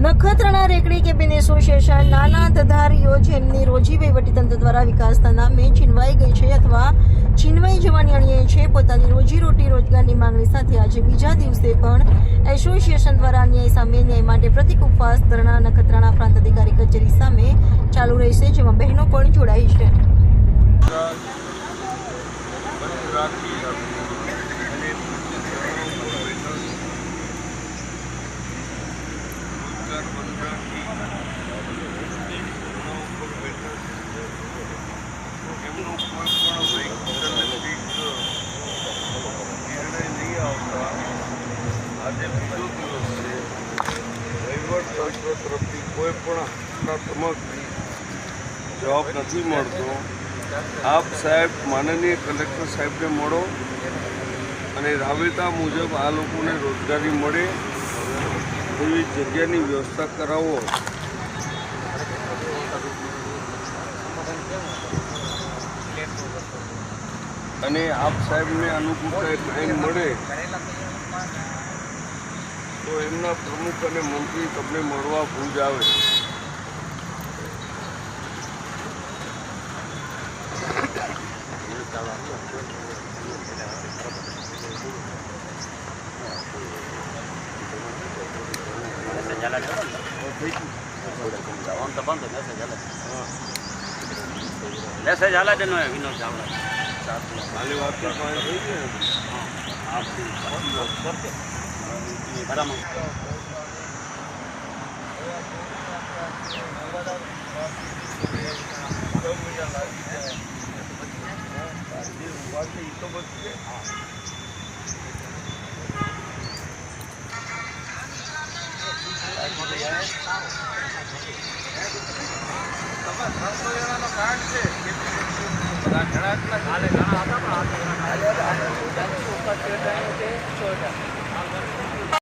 Nakhatrana રેકડી cabin association નાના ધધારીઓ જેમની રોજી વહીવટીતંત્ર દ્વારા વિકાસના નામે છીનવાઈ ગઈ છે અથવા છીનવાઈ જવાની અણીએ છે, પોતાની રોજીરોટી રોજગારની માંગણી સાથે આજે બીજા દિવસે પણ એસોસિએશન દ્વારા અન્યાય સામે ન્યાય માટે પ્રતિક ઉપવાસ ધરણા નખત્રાણા પ્રાંત અધિકારી કચેરી સામે ચાલુ રહેશે, જેમાં બહેનો પણ જોડાઈ છે. આજે બીજો દિવસ છે. વહીવટતંત્ર તરફથી કોઈ પણ હકારાત્મક જવાબ નથી મળતો. આપ સાહેબ માનનીય કલેક્ટર સાહેબને મળો અને રાબેતા મુજબ આ લોકોને રોજગારી મળે એવી જગ્યાની વ્યવસ્થા કરાવો. અને આપ સાહેબને અનુકૂળતા ટાઈમ મળે તો એમના પ્રમુખ અને મંત્રી તમને મળવા ભુજ આવે. મેસેજ આલા છે વિનોદ ચાવડા ખાલી વાત થઈ કાર્ડ છે ઘણા